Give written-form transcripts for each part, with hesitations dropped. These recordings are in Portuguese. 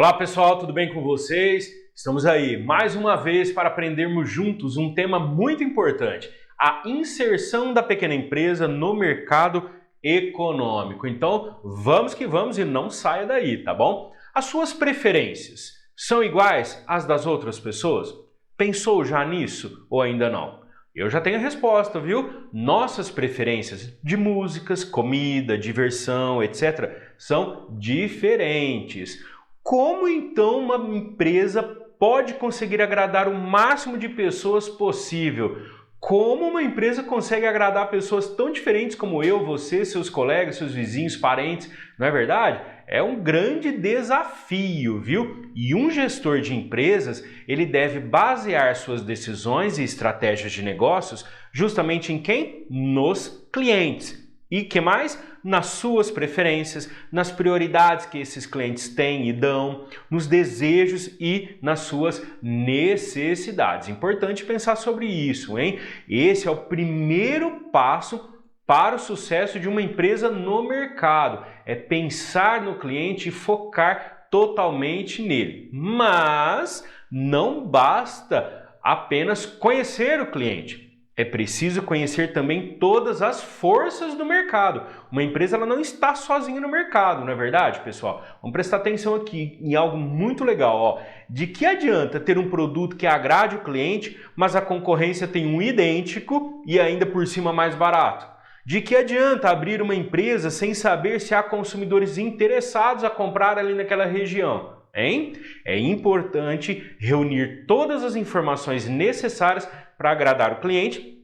Olá pessoal, tudo bem com vocês? Estamos aí mais uma vez para aprendermos juntos um tema muito importante, a inserção da pequena empresa no mercado econômico. Então vamos que vamos e não saia daí, tá bom? As suas preferências são iguais às das outras pessoas? Pensou já nisso ou ainda não? Eu já tenho a resposta, viu? Nossas preferências de músicas, comida, diversão, etc. são diferentes. Como então uma empresa pode conseguir agradar o máximo de pessoas possível? Como uma empresa consegue agradar pessoas tão diferentes como eu, você, seus colegas, seus vizinhos, parentes, não é verdade? É um grande desafio, viu? E um gestor de empresas, ele deve basear suas decisões e estratégias de negócios justamente em quem? Nos clientes. E que mais? Nas suas preferências, nas prioridades que esses clientes têm e dão, nos desejos e nas suas necessidades. Importante pensar sobre isso, hein? Esse é o primeiro passo para o sucesso de uma empresa no mercado. É pensar no cliente e focar totalmente nele. Mas não basta apenas conhecer o cliente. É preciso conhecer também todas as forças do mercado. Uma empresa ela não está sozinha no mercado, não é verdade, pessoal? Vamos prestar atenção aqui em algo muito legal. Ó. De que adianta ter um produto que agrade o cliente, mas a concorrência tem um idêntico e ainda por cima mais barato? De que adianta abrir uma empresa sem saber se há consumidores interessados a comprar ali naquela região? Hein? É importante reunir todas as informações necessárias para agradar o cliente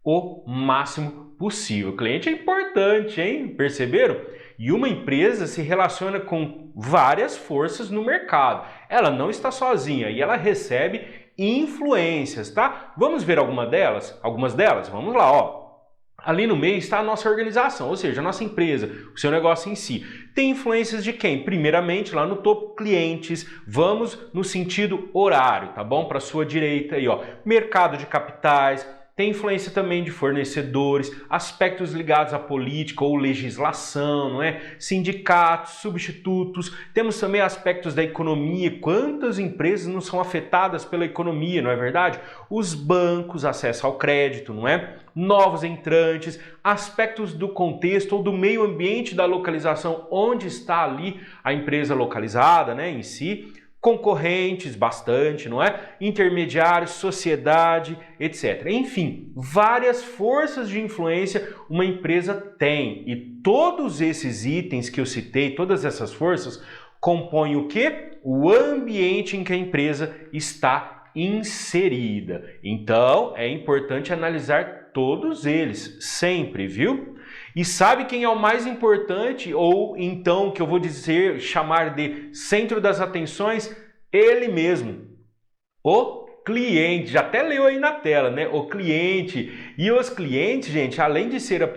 o máximo possível. O cliente é importante, hein? Perceberam? E uma empresa se relaciona com várias forças no mercado. Ela não está sozinha e ela recebe influências, tá? Vamos ver algumas delas? Vamos lá, ó. Ali no meio está a nossa organização, ou seja, a nossa empresa, o seu negócio em si. Tem influências de quem? Primeiramente, lá no topo, clientes. Vamos no sentido horário, tá bom? Para a sua direita aí, ó. Mercado de capitais. Tem influência também de fornecedores, aspectos ligados à política ou legislação, não é? Sindicatos, substitutos. Temos também aspectos da economia. Quantas empresas não são afetadas pela economia, não é verdade? Os bancos, acesso ao crédito, não é? Novos entrantes, aspectos do contexto ou do meio ambiente da localização, onde está ali a empresa localizada, né, em si. Concorrentes, bastante, não é? Intermediários, sociedade, etc. Enfim, várias forças de influência uma empresa tem. E todos esses itens que eu citei, todas essas forças, compõem o quê? O ambiente em que a empresa está inserida. Então, é importante analisar todos eles, sempre, viu? E sabe quem é o mais importante, ou então, que eu vou dizer, chamar de centro das atenções? Ele mesmo, o cliente. Já até leu aí na tela, né? O cliente. E os clientes, gente, além de ser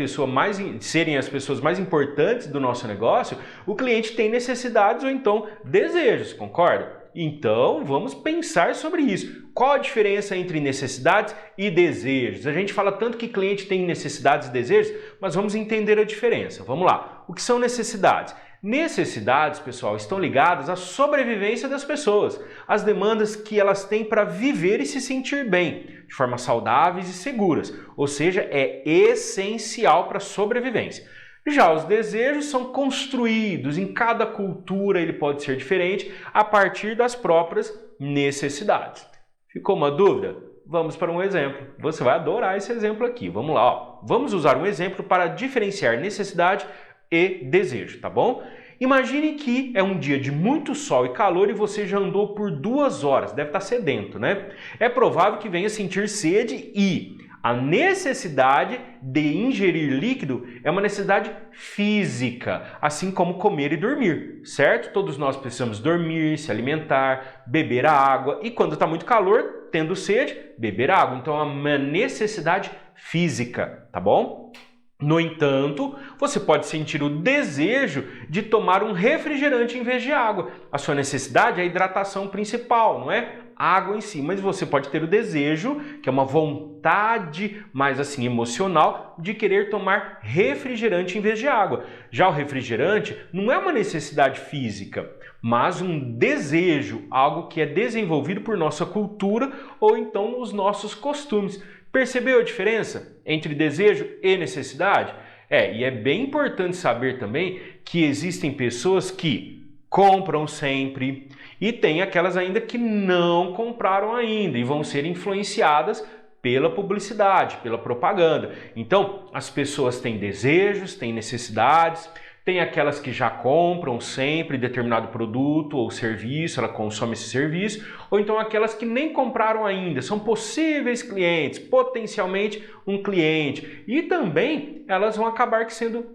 serem as pessoas mais importantes do nosso negócio, o cliente tem necessidades ou então desejos, concorda? Então, vamos pensar sobre isso. Qual a diferença entre necessidades e desejos? A gente fala tanto que cliente tem necessidades e desejos, mas vamos entender a diferença. Vamos lá. O que são necessidades? Necessidades, pessoal, estão ligadas à sobrevivência das pessoas, às demandas que elas têm para viver e se sentir bem, de forma saudáveis e seguras. Ou seja, é essencial para a sobrevivência. Já os desejos são construídos, em cada cultura ele pode ser diferente, a partir das próprias necessidades. Ficou uma dúvida? Vamos para um exemplo. Você vai adorar esse exemplo aqui. Vamos lá, ó. Vamos usar um exemplo para diferenciar necessidade e desejo, tá bom? Imagine que é um dia de muito sol e calor e você já andou por 2 horas, deve estar sedento, né? É provável que venha sentir sede e a necessidade de ingerir líquido é uma necessidade física, assim como comer e dormir, certo? Todos nós precisamos dormir, se alimentar, beber água e quando está muito calor, tendo sede, beber água. Então é uma necessidade física, tá bom? No entanto, você pode sentir o desejo de tomar um refrigerante em vez de água. A sua necessidade é a hidratação principal, não é? água em si, mas você pode ter o desejo, que é uma vontade mais assim emocional, de querer tomar refrigerante em vez de água. Já o refrigerante não é uma necessidade física, mas um desejo, algo que é desenvolvido por nossa cultura ou então os nossos costumes. Percebeu a diferença entre desejo e necessidade? E é bem importante saber também que existem pessoas que compram sempre e tem aquelas ainda que não compraram ainda e vão ser influenciadas pela publicidade, pela propaganda. Então, as pessoas têm desejos, têm necessidades, tem aquelas que já compram sempre determinado produto ou serviço, ela consome esse serviço, ou então aquelas que nem compraram ainda, são possíveis clientes, potencialmente um cliente, e também elas vão acabar sendo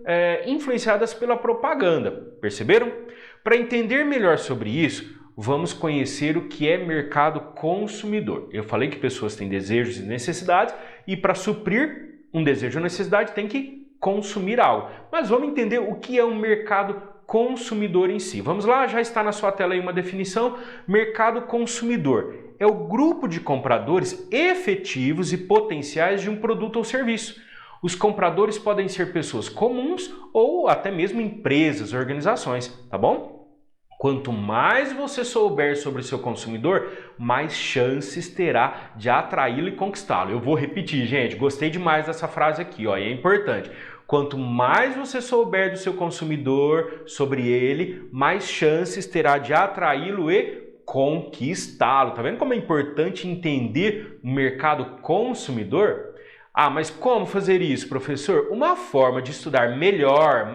influenciadas pela propaganda, perceberam? Para entender melhor sobre isso, vamos conhecer o que é mercado consumidor. Eu falei que pessoas têm desejos e necessidades, e para suprir um desejo ou necessidade tem que consumir algo. Mas vamos entender o que é um mercado consumidor em si. Vamos lá, já está na sua tela aí uma definição. Mercado consumidor é o grupo de compradores efetivos e potenciais de um produto ou serviço. Os compradores podem ser pessoas comuns ou até mesmo empresas, organizações, tá bom? Quanto mais você souber sobre o seu consumidor, mais chances terá de atraí-lo e conquistá-lo. Eu vou repetir, gente, gostei demais dessa frase aqui, ó, e é importante. Quanto mais você souber do seu consumidor, sobre ele, mais chances terá de atraí-lo e conquistá-lo. Tá vendo como é importante entender o mercado consumidor? Mas como fazer isso, professor? Uma forma de estudar melhor,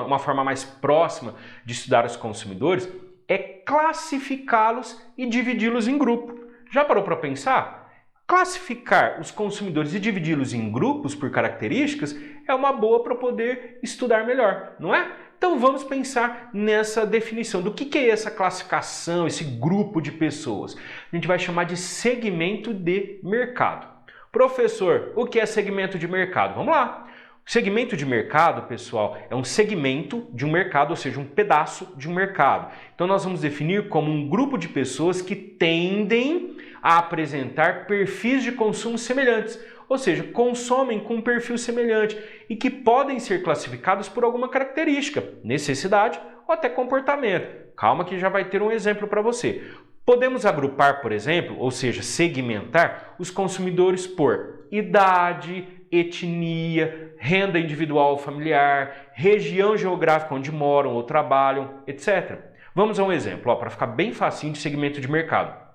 uma forma mais próxima de estudar os consumidores é classificá-los e dividi-los em grupo. Já parou para pensar? Classificar os consumidores e dividi-los em grupos por características é uma boa para poder estudar melhor, não é? Então vamos pensar nessa definição do que é essa classificação, esse grupo de pessoas. A gente vai chamar de segmento de mercado. Professor, o que é segmento de mercado? Vamos lá. O segmento de mercado, pessoal, é um segmento de um mercado, ou seja, um pedaço de um mercado. Então nós vamos definir como um grupo de pessoas que tendem a apresentar perfis de consumo semelhantes, ou seja, consomem com um perfil semelhante e que podem ser classificados por alguma característica, necessidade ou até comportamento. Calma que já vai ter um exemplo para você. Podemos agrupar, por exemplo, ou seja, segmentar os consumidores por idade, etnia, renda individual ou familiar, região geográfica onde moram ou trabalham, etc. Vamos a um exemplo, para ficar bem facinho de segmento de mercado.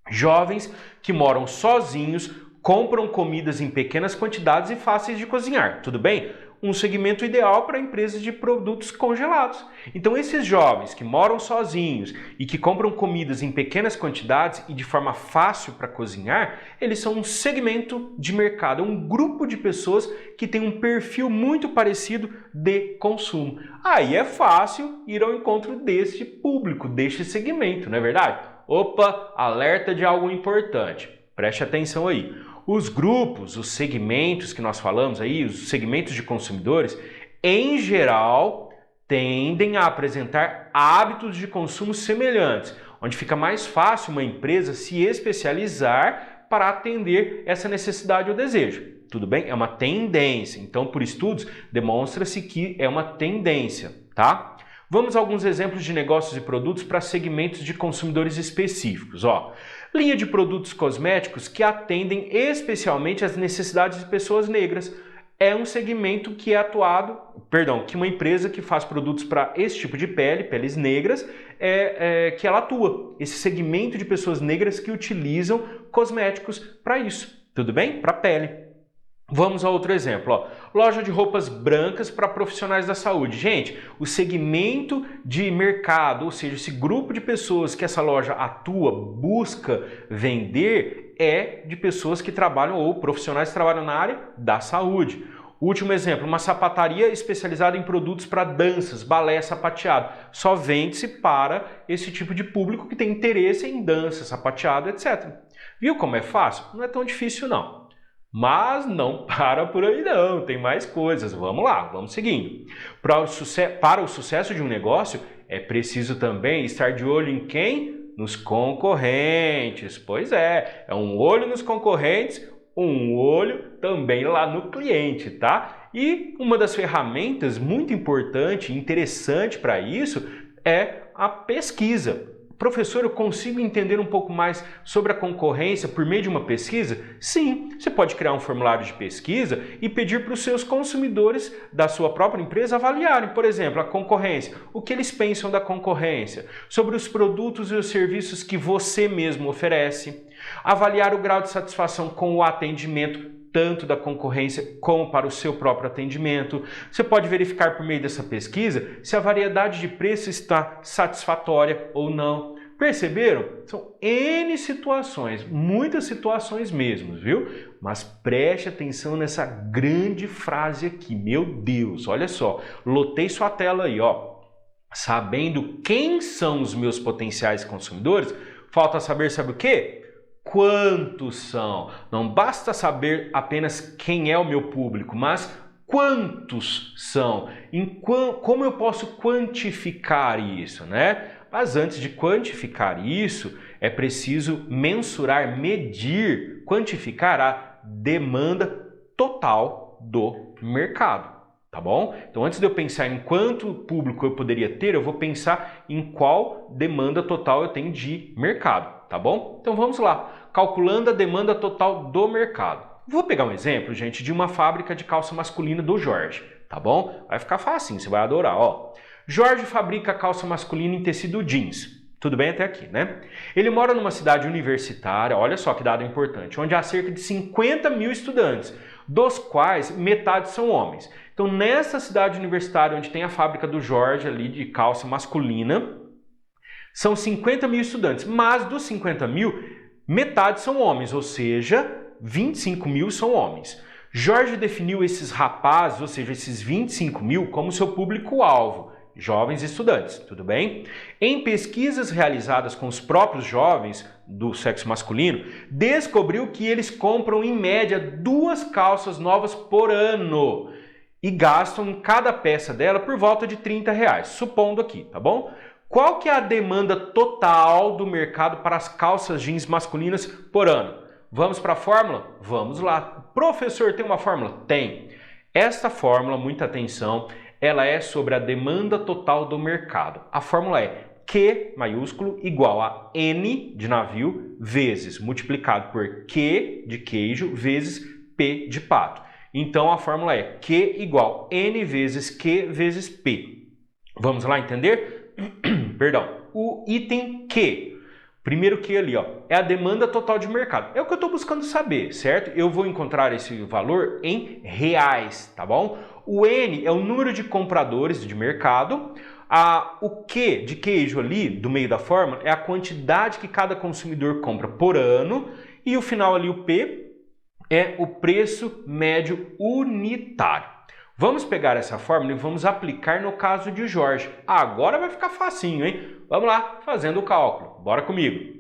Jovens que moram sozinhos, compram comidas em pequenas quantidades e fáceis de cozinhar, tudo bem? Um segmento ideal para empresas de produtos congelados. Então esses jovens que moram sozinhos e que compram comidas em pequenas quantidades e de forma fácil para cozinhar, eles são um segmento de mercado, um grupo de pessoas que tem um perfil muito parecido de consumo. Aí é fácil ir ao encontro deste público, deste segmento, não é verdade? Opa, alerta de algo importante. Preste atenção aí. Os grupos, os segmentos que nós falamos aí, os segmentos de consumidores, em geral, tendem a apresentar hábitos de consumo semelhantes, onde fica mais fácil uma empresa se especializar para atender essa necessidade ou desejo. Tudo bem? É uma tendência. Então, por estudos, demonstra-se que é uma tendência, tá? Vamos a alguns exemplos de negócios e produtos para segmentos de consumidores específicos. Linha de produtos cosméticos que atendem especialmente às necessidades de pessoas negras. É um segmento que é que uma empresa que faz produtos para esse tipo de peles negras, que ela atua. Esse segmento de pessoas negras que utilizam cosméticos para isso. Tudo bem? Para pele. Vamos a outro exemplo. Loja de roupas brancas para profissionais da saúde. Gente, o segmento de mercado, ou seja, esse grupo de pessoas que essa loja atua, busca vender, é de pessoas que trabalham ou profissionais que trabalham na área da saúde. Último exemplo, uma sapataria especializada em produtos para danças, balé, sapateado. Só vende-se para esse tipo de público que tem interesse em dança, sapateado, etc. Viu como é fácil? Não é tão difícil não. Mas não para por aí não, tem mais coisas. Vamos lá, vamos seguindo. Para o sucesso de um negócio, é preciso também estar de olho em quem? nos concorrentes. Pois é um olho nos concorrentes, um olho também lá no cliente, tá? E uma das ferramentas muito importante e interessante para isso é a pesquisa. Professor, eu consigo entender um pouco mais sobre a concorrência por meio de uma pesquisa? Sim, você pode criar um formulário de pesquisa e pedir para os seus consumidores da sua própria empresa avaliarem, por exemplo, a concorrência, o que eles pensam da concorrência, sobre os produtos e os serviços que você mesmo oferece, avaliar o grau de satisfação com o atendimento, tanto da concorrência como para o seu próprio atendimento. Você pode verificar por meio dessa pesquisa se a variedade de preço está satisfatória ou não. Perceberam? São N situações, muitas situações mesmo, viu? Mas preste atenção nessa grande frase aqui, meu Deus, olha só, lotei sua tela aí, ó. Sabendo quem são os meus potenciais consumidores, falta saber, sabe o quê? Quantos são? Não basta saber apenas quem é o meu público, mas quantos são? Como eu posso quantificar isso, né? Mas antes de quantificar isso, é preciso mensurar, medir, quantificar a demanda total do mercado. Tá bom? Então, antes de eu pensar em quanto público eu poderia ter, eu vou pensar em qual demanda total eu tenho de mercado, tá bom? Então, vamos lá. Calculando a demanda total do mercado. Vou pegar um exemplo, gente, de uma fábrica de calça masculina do Jorge, tá bom? Vai ficar facinho, você vai adorar, ó. Jorge fabrica calça masculina em tecido jeans. Tudo bem até aqui, né? Ele mora numa cidade universitária, olha só que dado importante, onde há cerca de 50 mil estudantes, dos quais metade são homens. Então, nessa cidade universitária onde tem a fábrica do Jorge ali de calça masculina, são 50 mil estudantes, mas dos 50 mil, metade são homens, ou seja, 25 mil são homens. Jorge definiu esses rapazes, ou seja, esses 25 mil, como seu público-alvo, jovens estudantes, tudo bem? Em pesquisas realizadas com os próprios jovens do sexo masculino, descobriu que eles compram em média 2 calças novas por ano e gastam em cada peça dela por volta de R$30, supondo aqui, tá bom? Qual que é a demanda total do mercado para as calças jeans masculinas por ano? Vamos para a fórmula? Vamos lá. Professor, tem uma fórmula? Tem. Esta fórmula, muita atenção, ela é sobre a demanda total do mercado. A fórmula é Q maiúsculo igual a N de navio vezes multiplicado por Q de queijo vezes P de pato. Então a fórmula é Q igual N vezes Q vezes P. Vamos lá entender? Perdão. O item Q, primeiro Q ali, ó, é a demanda total de mercado. É o que eu estou buscando saber, certo? Eu vou encontrar esse valor em reais, tá bom? O N é o número de compradores de mercado. O Q de queijo ali, do meio da fórmula, é a quantidade que cada consumidor compra por ano. E o final ali, o P, é o preço médio unitário. Vamos pegar essa fórmula e vamos aplicar no caso de Jorge. Agora vai ficar facinho, hein? Vamos lá, fazendo o cálculo. Bora comigo.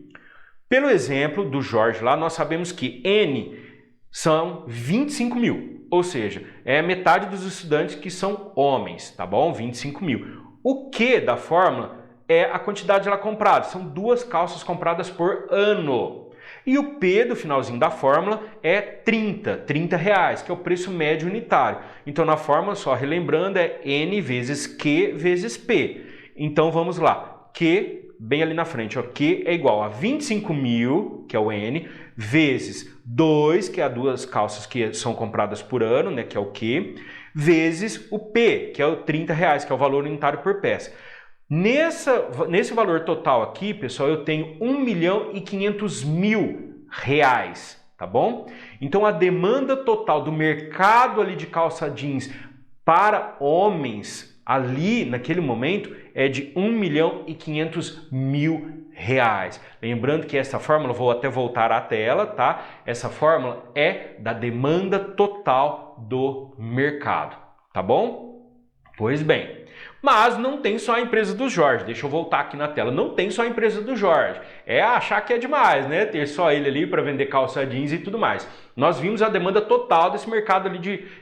Pelo exemplo do Jorge lá, nós sabemos que N são 25 mil. Ou seja, é metade dos estudantes que são homens, tá bom? 25 mil. O Q da fórmula é a quantidade lá comprada. São 2 calças compradas por ano. E o P do finalzinho da fórmula é 30 reais, que é o preço médio unitário. Então, na fórmula, só relembrando, é N vezes Q vezes P. Então, vamos lá. Q, bem ali na frente, ó, Q é igual a 25 mil, que é o N, vezes 2, que é as 2 calças que são compradas por ano, né, que é o Q, vezes o P, que é o 30 reais, que é o valor unitário por peça. Nesse valor total aqui, pessoal, eu tenho 1.500.000 reais, tá bom? Então, a demanda total do mercado ali de calça jeans para homens ali, naquele momento, é de 1.500.000 reais. Lembrando que essa fórmula, vou até voltar à tela, tá? Essa fórmula é da demanda total do mercado, tá bom? Pois bem. Mas não tem só a empresa do Jorge. Deixa eu voltar aqui na tela. Não tem só a empresa do Jorge. É achar que é demais, né? Ter só ele ali para vender calça jeans e tudo mais. Nós vimos a demanda total desse mercado ali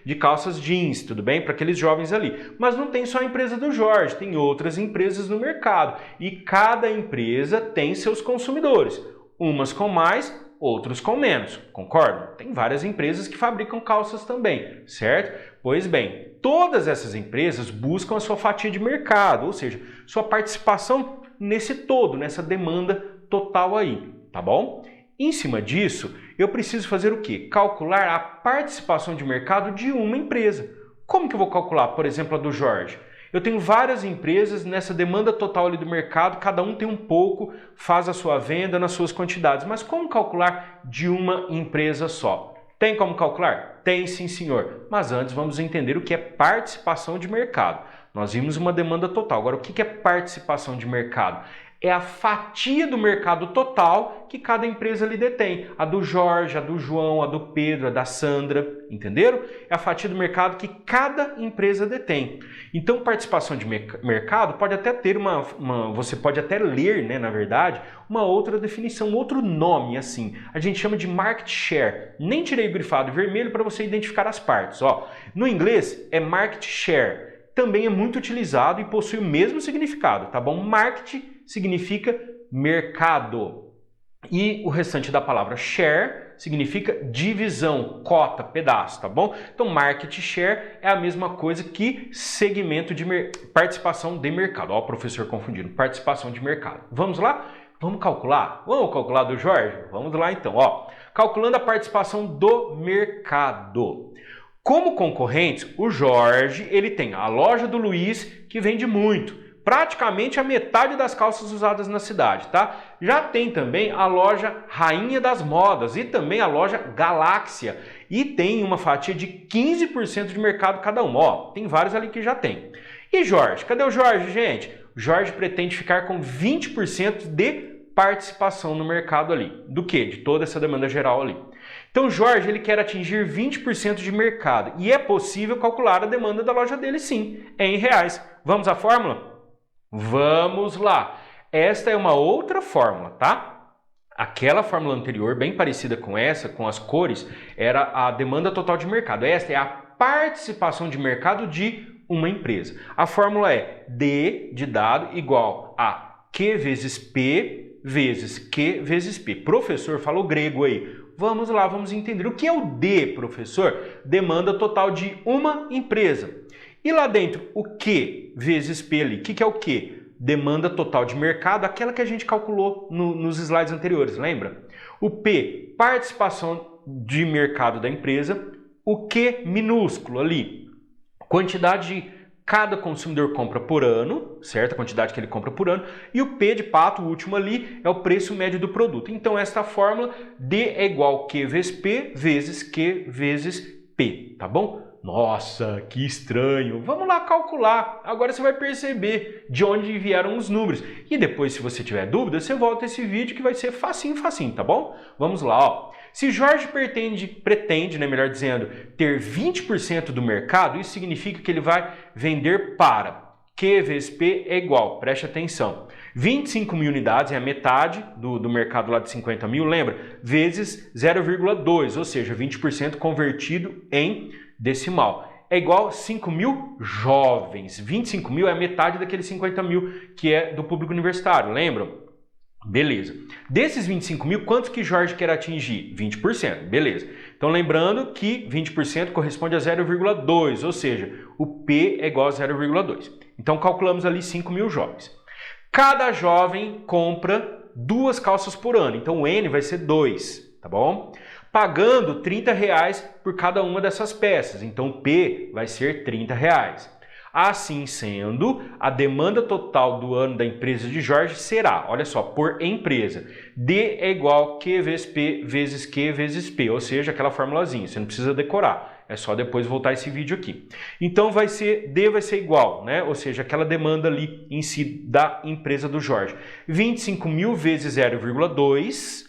de calças jeans, tudo bem? Para aqueles jovens ali. Mas não tem só a empresa do Jorge. Tem outras empresas no mercado. E cada empresa tem seus consumidores. Umas com mais, outros com menos. Concordam? Tem várias empresas que fabricam calças também, certo? Pois bem, todas essas empresas buscam a sua fatia de mercado, ou seja, sua participação nesse todo, nessa demanda total aí, tá bom? Em cima disso, eu preciso fazer o quê? Calcular a participação de mercado de uma empresa. Como que eu vou calcular, por exemplo, a do Jorge? Eu tenho várias empresas nessa demanda total ali do mercado, cada um tem um pouco, faz a sua venda nas suas quantidades, mas como calcular de uma empresa só? Tem como calcular? Tem sim, senhor. Mas antes vamos entender o que é participação de mercado. Nós vimos uma demanda total. Agora, o que é participação de mercado? É a fatia do mercado total que cada empresa ali detém. A do Jorge, a do João, a do Pedro, a da Sandra, entenderam? É a fatia do mercado que cada empresa detém. Então, participação de mercado pode até ter você pode até ler, né, na verdade, uma outra definição, um outro nome, assim. A gente chama de market share. Nem tirei grifado vermelho para você identificar as partes. Ó, no inglês é market share. Também é muito utilizado e possui o mesmo significado, tá bom? Market significa mercado. E o restante da palavra share significa divisão, cota, pedaço, tá bom? Então, market share é a mesma coisa que segmento de participação de mercado. Ó, o professor confundindo, participação de mercado. Vamos lá? Vamos calcular? Vamos calcular do Jorge? Vamos lá então, ó. Calculando a participação do mercado. Como concorrentes, o Jorge ele tem a loja do Luiz, que vende muito, praticamente a metade das calças usadas na cidade, tá? Já tem também a loja Rainha das Modas e também a loja Galáxia, e tem uma fatia de 15% de mercado cada uma. Ó, tem vários ali que já tem. E Jorge? Cadê o Jorge, gente? O Jorge pretende ficar com 20% de participação no mercado ali. Do que? De toda essa demanda geral ali. Então, Jorge, ele quer atingir 20% de mercado e é possível calcular a demanda da loja dele, sim, em reais. Vamos à fórmula? Vamos lá. Esta é uma outra fórmula, tá? Aquela fórmula anterior, bem parecida com essa, com as cores, era a demanda total de mercado. Esta é a participação de mercado de uma empresa. A fórmula é D de dado igual a Q vezes P vezes Q vezes P. Professor, falou grego aí. Vamos lá, vamos entender. O que é o D, professor? Demanda total de uma empresa. E lá dentro, o Q vezes P ali. O que é o Q? Demanda total de mercado, aquela que a gente calculou nos slides anteriores, lembra? O P, participação de mercado da empresa. O Q minúsculo ali, quantidade de cada consumidor compra por ano, certo? A quantidade que ele compra por ano. E o P de pato, o último ali, é o preço médio do produto. Então, esta fórmula, D é igual a Q vezes P vezes Q vezes P, tá bom? Nossa, que estranho. Vamos lá calcular. Agora você vai perceber de onde vieram os números. E depois, se você tiver dúvida, você volta esse vídeo que vai ser facinho, facinho, tá bom? Vamos lá, ó. Se Jorge pretende, né, melhor dizendo, ter 20% do mercado, isso significa que ele vai vender para Q vezes P é igual, preste atenção, 25 mil unidades, é a metade do mercado lá de 50 mil, lembra? Vezes 0,2, ou seja, 20% convertido em decimal. É igual a 5 mil jovens. 25 mil é a metade daqueles 50 mil que é do público universitário, lembram? Beleza. Desses 25 mil, quanto que Jorge quer atingir? 20%. Beleza. Então, lembrando que 20% corresponde a 0,2, ou seja, o P é igual a 0,2. Então, calculamos ali 5 mil jovens. Cada jovem compra 2 calças por ano. Então, o N vai ser 2, tá bom? Pagando R$30 por cada uma dessas peças. Então, o P vai ser R$30. Assim sendo, a demanda total do ano da empresa de Jorge será, olha só, por empresa, D é igual a Q vezes P vezes Q vezes P, ou seja, aquela formulazinha, você não precisa decorar, é só depois voltar esse vídeo aqui. Então D vai ser igual, né? Ou seja, aquela demanda ali em si da empresa do Jorge. 25 mil vezes 0,2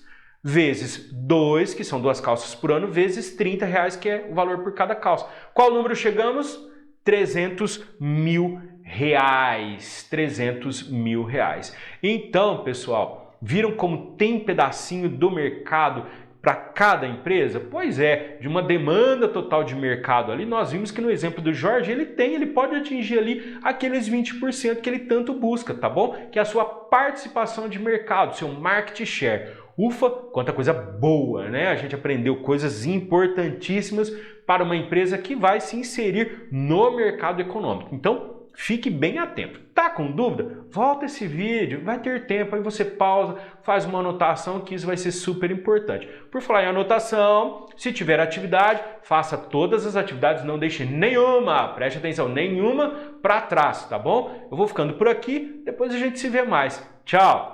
vezes 2, que são 2 calças por ano, vezes R$30, que é o valor por cada calça. Qual número chegamos? R$300 mil. reais, 300 mil reais. Então, pessoal, viram como tem pedacinho do mercado para cada empresa? Pois é, de uma demanda total de mercado ali, nós vimos que no exemplo do Jorge, ele pode atingir ali aqueles 20% que ele tanto busca, tá bom? Que é a sua participação de mercado, seu market share. Ufa, quanta coisa boa, né? A gente aprendeu coisas importantíssimas para uma empresa que vai se inserir no mercado econômico. Então, fique bem atento. Tá com dúvida? Volta esse vídeo, vai ter tempo, aí você pausa, faz uma anotação que isso vai ser super importante. Por falar em anotação, se tiver atividade, faça todas as atividades, não deixe nenhuma, preste atenção, nenhuma para trás, tá bom? Eu vou ficando por aqui, depois a gente se vê mais. Tchau!